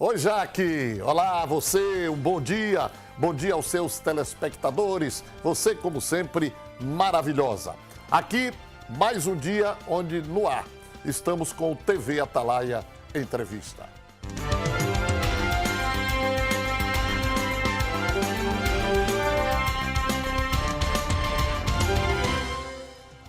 Oi, Jaque. Olá, você, um bom dia. Bom dia aos seus telespectadores. Você, como sempre, maravilhosa. Aqui, mais um dia onde, no ar, estamos com o TV Atalaia Entrevista.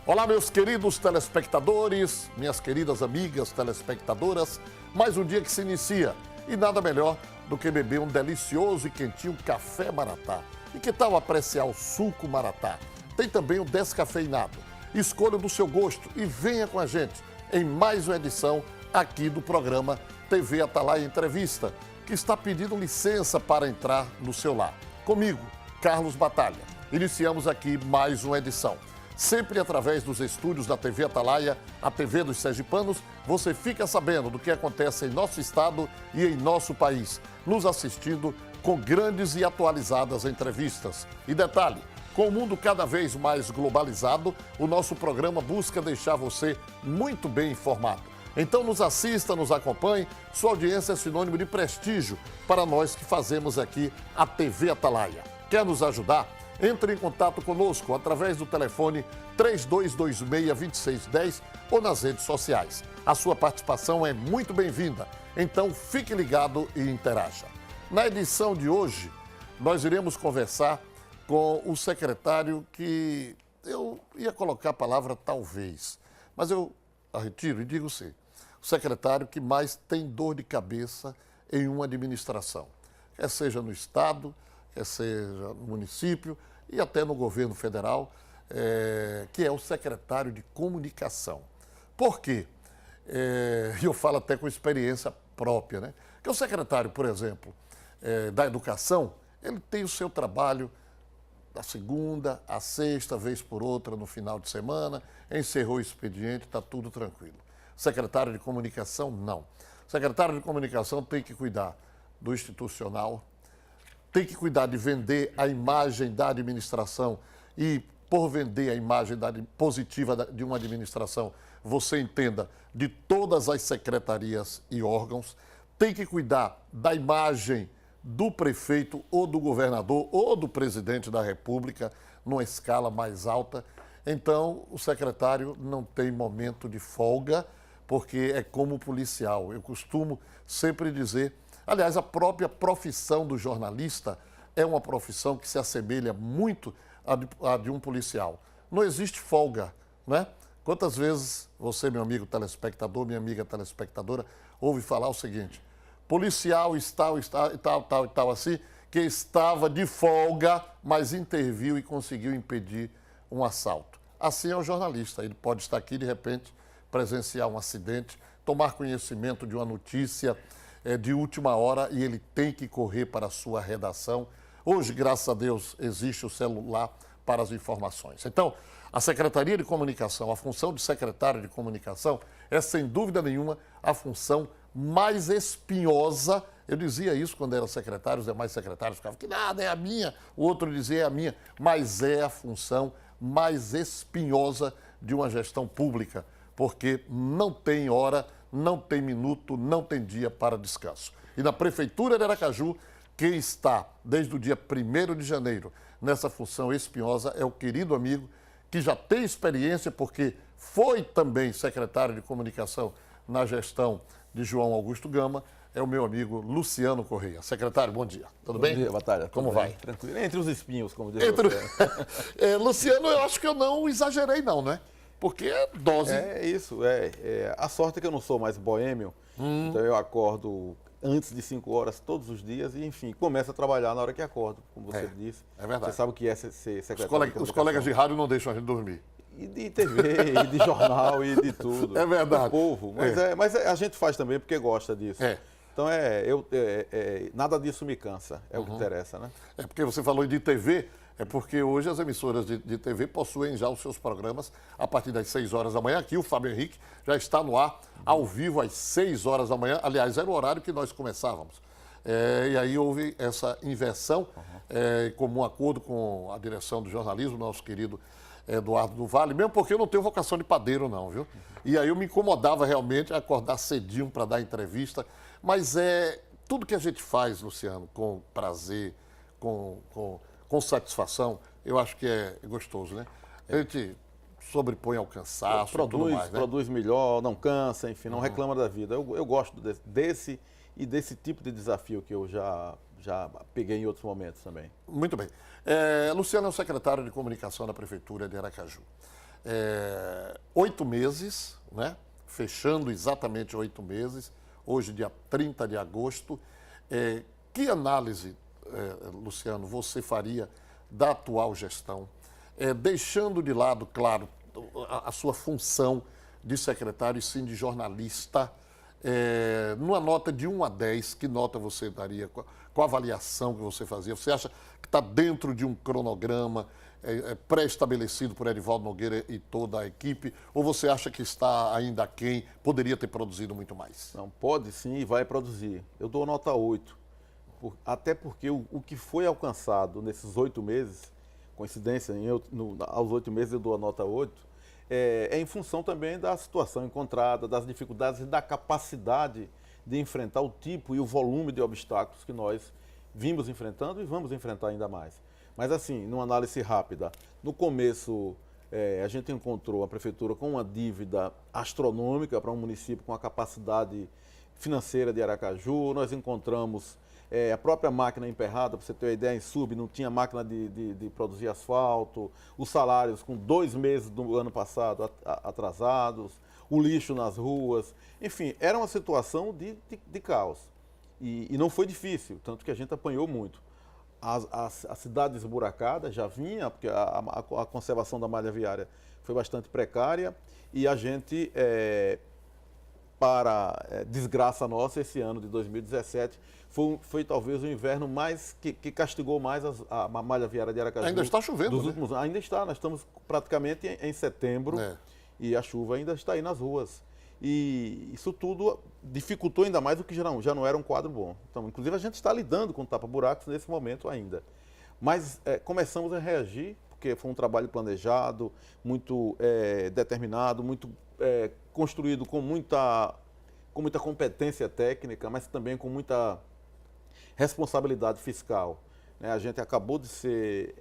Olá, meus queridos telespectadores, minhas queridas amigas telespectadoras. Mais um dia que se inicia. E nada melhor do que beber um delicioso e quentinho café Maratá. E que tal apreciar o suco Maratá? Tem também o descafeinado. Escolha do seu gosto e venha com a gente em mais uma edição aqui do programa TV Atalaia Entrevista, que está pedindo licença para entrar no seu lar. Comigo, Carlos Batalha. Iniciamos aqui mais uma edição. Sempre através dos estúdios da TV Atalaia, a TV dos Sergipanos, você fica sabendo do que acontece em nosso estado e em nosso país, nos assistindo com grandes e atualizadas entrevistas. E detalhe, com o mundo cada vez mais globalizado, o nosso programa busca deixar você muito bem informado. Então nos assista, nos acompanhe, sua audiência é sinônimo de prestígio para nós que fazemos aqui a TV Atalaia. Quer nos ajudar? Entre em contato conosco através do telefone 3226-2610 ou nas redes sociais. A sua participação é muito bem-vinda, então fique ligado e interaja. Na edição de hoje, nós iremos conversar com o secretário que eu ia colocar a palavra talvez, mas eu a retiro e digo sim. O secretário que mais tem dor de cabeça em uma administração, quer seja no Estado, quer seja no município e até no governo federal, que é o secretário de Comunicação. Por quê? Eu falo até com experiência própria, né? Porque o secretário, por exemplo, da Educação, ele tem o seu trabalho da segunda à sexta, vez por outra, no final de semana, encerrou o expediente, está tudo tranquilo. Secretário de Comunicação, não. O secretário de Comunicação tem que cuidar do institucional, tem que cuidar de vender a imagem da administração e, por vender a imagem positiva de uma administração, você entenda de todas as secretarias e órgãos, tem que cuidar da imagem do prefeito ou do governador ou do presidente da República numa escala mais alta. Então, o secretário não tem momento de folga, porque é como policial. Eu costumo sempre dizer. Aliás, a própria profissão do jornalista é uma profissão que se assemelha muito à de um policial. Não existe folga, né? Quantas vezes você, meu amigo telespectador, minha amiga telespectadora, ouve falar o seguinte: policial tal, assim, que estava de folga, mas interviu e conseguiu impedir um assalto. Assim é o jornalista. Ele pode estar aqui, de repente, presenciar um acidente, tomar conhecimento de uma notícia de última hora e ele tem que correr para a sua redação. Hoje, graças a Deus, existe o celular para as informações. Então, a Secretaria de Comunicação, a função de secretário de Comunicação é, sem dúvida nenhuma, a função mais espinhosa. Eu dizia isso quando era secretário, os demais secretários ficavam que nada, é a minha, o outro dizia é a minha, mas é a função mais espinhosa de uma gestão pública, porque não tem hora, não tem minuto, não tem dia para descanso. E na Prefeitura de Aracaju, quem está desde o dia 1º de janeiro nessa função espinhosa é o querido amigo que já tem experiência, porque foi também secretário de Comunicação na gestão de João Augusto Gama, é o meu amigo Luciano Correia. Secretário, bom dia. Tudo bem? Bom dia, Batalha. Como vai? Tranquilo. Entre os espinhos, como diz você. Luciano, eu acho que eu não exagerei não, né? Porque é dose. É isso, a sorte é que eu não sou mais boêmio, então eu acordo antes de 5 horas todos os dias e, enfim, começo a trabalhar na hora que acordo, como você disse. É verdade. Você sabe o que é ser secretário Os colegas de rádio não deixam a gente dormir. E de TV, e de jornal, e de tudo. É verdade. Do povo. Mas a gente faz também porque gosta disso. Então, nada disso me cansa, é o que interessa, né? É porque você falou de TV, é porque hoje as emissoras de TV possuem já os seus programas a partir das 6 horas da manhã. Aqui o Fábio Henrique já está no ar, ao vivo, às 6 horas da manhã. Aliás, era o horário que nós começávamos. E aí houve essa inversão, em comum acordo com a direção do jornalismo, nosso querido Eduardo do Vale, mesmo porque eu não tenho vocação de padeiro, não, viu? E aí eu me incomodava realmente a acordar cedinho para dar entrevista, mas tudo que a gente faz, Luciano, com prazer, com satisfação, eu acho que é gostoso, né? A gente sobrepõe ao cansaço e tudo mais, né? Produz melhor, não cansa, enfim, não reclama da vida. Eu gosto desse tipo de desafio que eu já peguei em outros momentos também. Muito bem. Luciano é o secretário de comunicação da Prefeitura de Aracaju. 8 meses, né? Fechando exatamente 8 meses, hoje dia 30 de agosto. Que análise, Luciano, você faria da atual gestão, deixando de lado, claro, a sua função de secretário e sim de jornalista, numa nota de 1 a 10, que nota você daria? Qual a avaliação que você fazia? Você acha que está dentro de um cronograma pré-estabelecido por Edivaldo Nogueira e toda a equipe? Ou você acha que está ainda aquém, poderia ter produzido muito mais? Não, pode sim e vai produzir. Eu dou nota 8, até porque o que foi alcançado nesses 8 meses, coincidência, aos 8 meses eu dou a nota 8, em função também da situação encontrada, das dificuldades e da capacidade de enfrentar o tipo e o volume de obstáculos que nós vimos enfrentando e vamos enfrentar ainda mais. Mas assim, numa análise rápida, no começo a gente encontrou a Prefeitura com uma dívida astronômica para um município com a capacidade financeira de Aracaju, nós encontramos a própria máquina emperrada, para você ter uma ideia, em Sub não tinha máquina de produzir asfalto, os salários com 2 meses do ano passado atrasados, o lixo nas ruas, enfim, era uma situação de caos. E não foi difícil, tanto que a gente apanhou muito. A cidade esburacada já vinha, porque a conservação da malha viária foi bastante precária, e a gente, para desgraça nossa, esse ano de 2017, foi talvez o inverno que castigou mais a malha viária de Aracaju. Ainda está chovendo, né? Últimos anos. Ainda está, nós estamos praticamente em setembro, e a chuva ainda está aí nas ruas. E isso tudo dificultou ainda mais o que já não era um quadro bom. Então, inclusive, a gente está lidando com tapa-buracos nesse momento ainda. Mas começamos a reagir, porque foi um trabalho planejado, muito determinado, muito construído com muita competência técnica, mas também com muita responsabilidade fiscal. A gente acabou de ser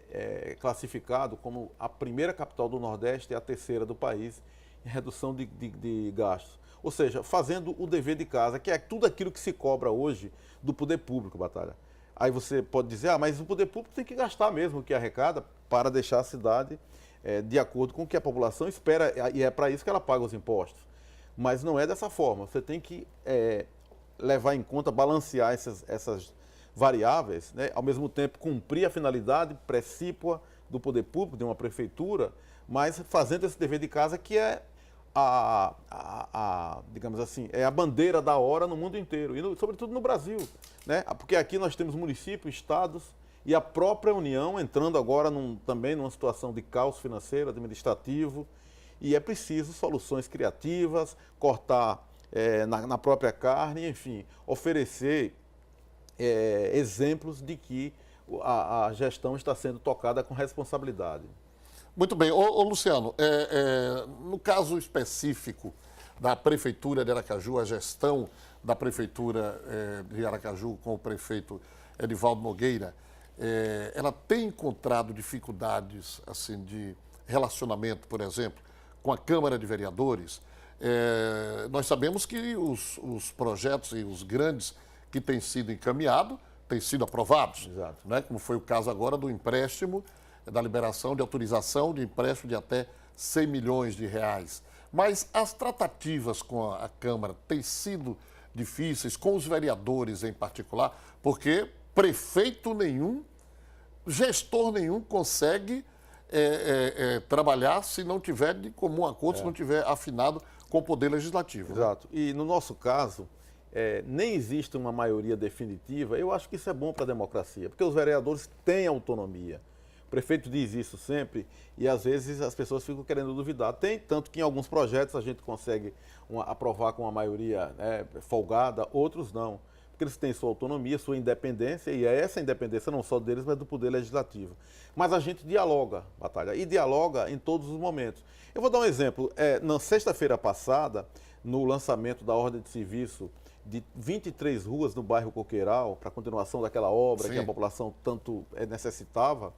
classificado como a primeira capital do Nordeste e a terceira do país em redução de gastos. Ou seja, fazendo o dever de casa, que é tudo aquilo que se cobra hoje do poder público, Batalha. Aí você pode dizer, mas o poder público tem que gastar mesmo o que arrecada para deixar a cidade de acordo com o que a população espera, e é para isso que ela paga os impostos. Mas não é dessa forma. Você tem que levar em conta, balancear essas variáveis, né? Ao mesmo tempo cumprir a finalidade precípua do poder público, de uma prefeitura, mas fazendo esse dever de casa que é digamos assim, é a bandeira da hora no mundo inteiro, e sobretudo no Brasil, né? Porque aqui nós temos municípios, estados e a própria União entrando agora também numa situação de caos financeiro, administrativo, e é preciso soluções criativas, cortar na própria carne, enfim, oferecer exemplos de que a gestão está sendo tocada com responsabilidade. Muito bem. Ô Luciano, no caso específico da Prefeitura de Aracaju, a gestão da Prefeitura de Aracaju com o prefeito Edivaldo Nogueira, ela tem encontrado dificuldades assim, de relacionamento, por exemplo, com a Câmara de Vereadores. Nós sabemos que os projetos e os grandes que têm sido encaminhados têm sido aprovados. Exato. Né? Como foi o caso agora do empréstimo, da liberação de autorização de empréstimo de até 100 milhões de reais. Mas as tratativas com a Câmara têm sido difíceis, com os vereadores em particular, porque prefeito nenhum, gestor nenhum consegue trabalhar se não tiver de comum acordo, se não tiver afinado com o Poder Legislativo. Exato. Né? E no nosso caso, nem existe uma maioria definitiva. Eu acho que isso é bom para a democracia, porque os vereadores têm autonomia. O prefeito diz isso sempre e às vezes as pessoas ficam querendo duvidar. Tem, tanto que em alguns projetos a gente consegue aprovar com uma maioria folgada, outros não. Porque eles têm sua autonomia, sua independência, e é essa independência não só deles, mas do Poder Legislativo. Mas a gente dialoga, Batalha, e dialoga em todos os momentos. Eu vou dar um exemplo. Na sexta-feira passada, no lançamento da ordem de serviço de 23 ruas no bairro Coqueiral, para a continuação daquela obra Sim. que a população tanto necessitava,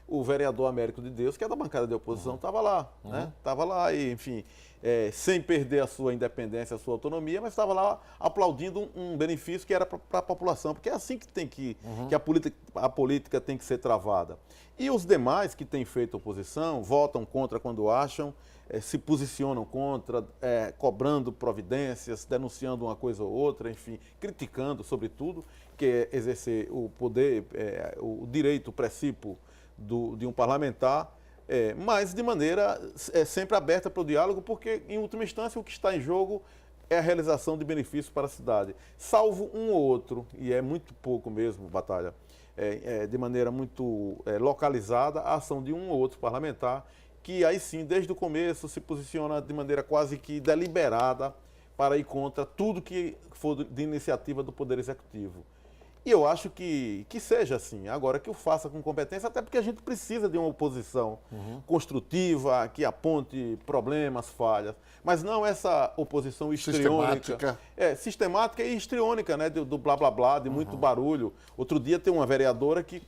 o vereador Américo de Deus, que é da bancada de oposição, estava lá, né? Estava lá e, enfim, sem perder a sua independência, a sua autonomia, mas estava lá aplaudindo um benefício que era para a população, porque é assim que que a política tem que ser travada. E os demais que têm feito oposição, votam contra quando acham, se posicionam contra, cobrando providências, denunciando uma coisa ou outra, enfim, criticando, sobretudo, que é exercer o poder, o direito, o princípio de um parlamentar, mas de maneira sempre aberta para o diálogo, porque, em última instância, o que está em jogo é a realização de benefícios para a cidade. Salvo um ou outro, e é muito pouco mesmo, Batalha, de maneira muito localizada, a ação de um ou outro parlamentar, que aí sim, desde o começo, se posiciona de maneira quase que deliberada para ir contra tudo que for de iniciativa do Poder Executivo. E eu acho que seja assim, agora que o faça com competência, até porque a gente precisa de uma oposição construtiva, que aponte problemas, falhas, mas não essa oposição histriônica. Sistemática e histriônica, né, do blá blá blá, de muito barulho. Outro dia tem uma vereadora que,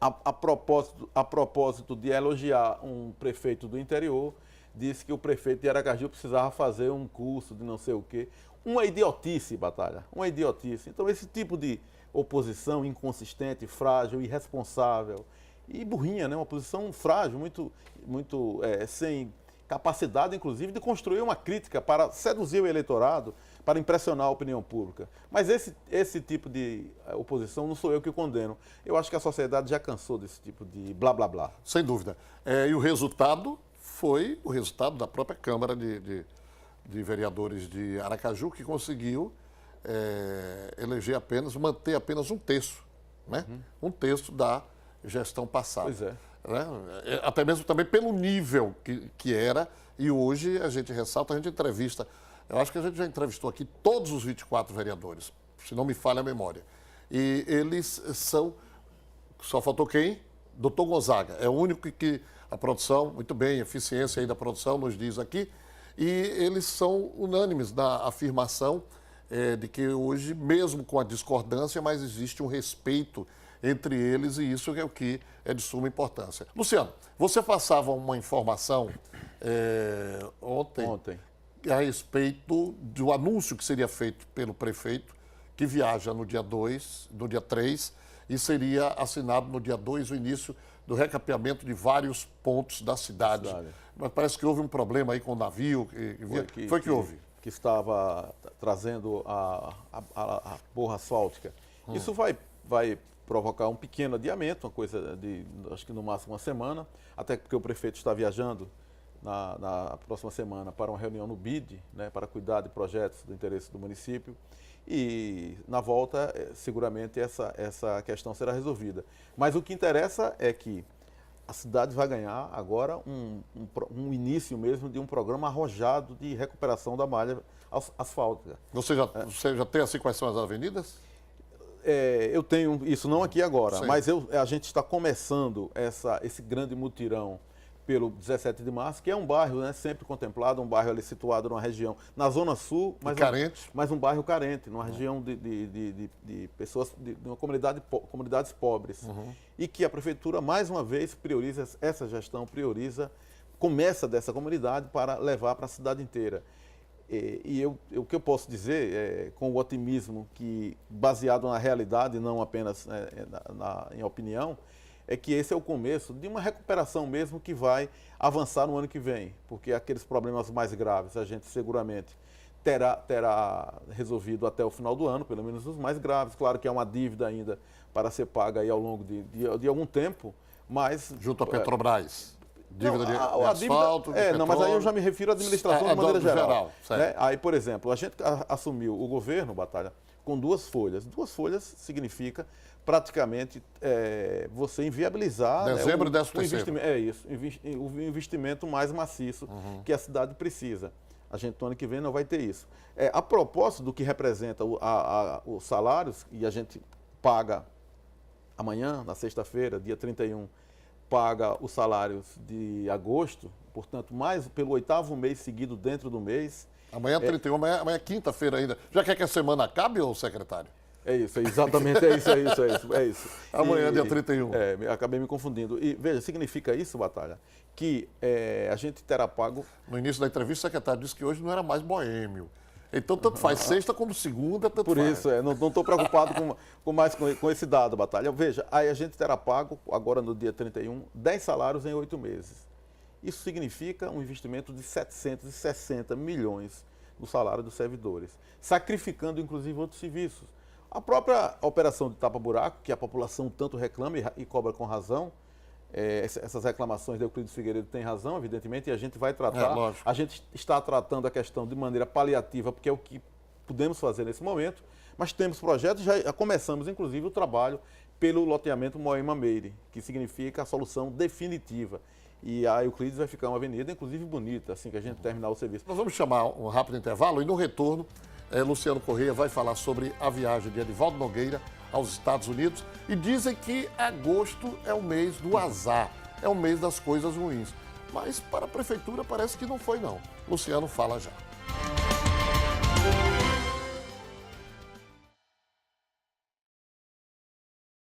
a propósito de elogiar um prefeito do interior, disse que o prefeito de Aracaju precisava fazer um curso de não sei o quê. Uma idiotice, Batalha, uma idiotice. Então, esse tipo de oposição inconsistente, frágil, irresponsável e burrinha, né? Uma oposição frágil, muito sem capacidade, inclusive, de construir uma crítica para seduzir o eleitorado, para impressionar a opinião pública. Mas esse tipo de oposição não sou eu que condeno. Eu acho que a sociedade já cansou desse tipo de blá, blá, blá. Sem dúvida. E o resultado foi o resultado da própria Câmara de Vereadores de Aracaju, que conseguiu manter apenas um terço, né? Um terço da gestão passada. Pois é. Né? Até mesmo também pelo nível que era, e hoje a gente ressalta, a gente entrevista, eu acho que a gente já entrevistou aqui todos os 24 vereadores, se não me falha a memória. E eles só faltou quem? Doutor Gonzaga, é o único que a produção, muito bem, a eficiência aí da produção nos diz aqui, e eles são unânimes na afirmação de que hoje, mesmo com a discordância, mas existe um respeito entre eles e isso é o que é de suma importância. Luciano, você passava uma informação ontem a respeito do anúncio que seria feito pelo prefeito, que viaja no dia 2, no dia 3, e seria assinado no dia 2 o início do recapeamento de vários pontos da cidade. Mas parece que houve um problema aí com o navio. Foi que houve? Que estava trazendo a borra asfáltica. Isso vai provocar um pequeno adiamento, uma coisa de, acho que no máximo uma semana, até porque o prefeito está viajando na próxima semana para uma reunião no BID, né, para cuidar de projetos do interesse do município. E na volta, seguramente, essa questão será resolvida. Mas o que interessa é que a cidade vai ganhar agora um início mesmo de um programa arrojado de recuperação da malha asfáltica. Você já tem assim quais são as avenidas? Eu tenho isso não aqui agora, Sim. mas a gente está começando esse grande mutirão pelo 17 de março, que é um bairro, né, sempre contemplado, um bairro ali situado numa região, na Zona Sul, mas um bairro carente, numa região de pessoas, de uma comunidades pobres. E que a Prefeitura, mais uma vez, essa gestão começa dessa comunidade para levar para a cidade inteira. O que eu posso dizer, com o otimismo que, baseado na realidade, não apenas em opinião, é que esse é o começo de uma recuperação mesmo que vai avançar no ano que vem, porque aqueles problemas mais graves a gente seguramente terá resolvido até o final do ano, pelo menos os mais graves. Claro que é uma dívida ainda para ser paga aí ao longo de algum tempo, mas... Junto à Petrobras. Dívida de asfalto, mas aí eu já me refiro à administração de maneira geral. Né? Aí, por exemplo, a gente assumiu o governo, Batalha, com 2 folhas. 2 folhas significa praticamente você inviabilizar dezembro e 13º. O investimento mais maciço que a cidade precisa. A gente, no ano que vem, não vai ter isso. A propósito do que representa os salários, e a gente paga amanhã, na sexta-feira, dia 31, paga os salários de agosto, portanto, mais pelo 8º mês seguido dentro do mês, Amanhã é 31, amanhã é quinta-feira ainda. Já quer que a semana acabe, ô secretário? É isso, exatamente, é isso. Amanhã, dia 31. Acabei me confundindo. E, veja, significa isso, Batalha, que a gente terá pago... No início da entrevista, o secretário disse que hoje não era mais boêmio. Então, tanto faz sexta como segunda, tanto Por faz. isso, não estou preocupado com esse dado, Batalha. Veja, aí a gente terá pago, agora no dia 31, 10 salários em 8 meses. Isso significa um investimento de 760 milhões no salário dos servidores, sacrificando, inclusive, outros serviços. A própria operação de tapa-buraco, que a população tanto reclama e cobra com razão, essas reclamações de Euclides Figueiredo tem razão, evidentemente, e a gente vai tratar. A gente está tratando a questão de maneira paliativa, porque é o que podemos fazer nesse momento, mas temos projetos, já começamos, inclusive, o trabalho pelo loteamento Moema-Meire, que significa a solução definitiva. E a Euclides vai ficar uma avenida, inclusive, bonita, assim que a gente terminar o serviço. Nós vamos chamar um rápido intervalo e, no retorno, Luciano Correia vai falar sobre a viagem de Edivaldo Nogueira aos Estados Unidos e dizem que agosto é o mês do azar, é o mês das coisas ruins. Mas para a prefeitura parece que não foi, não. Luciano fala já.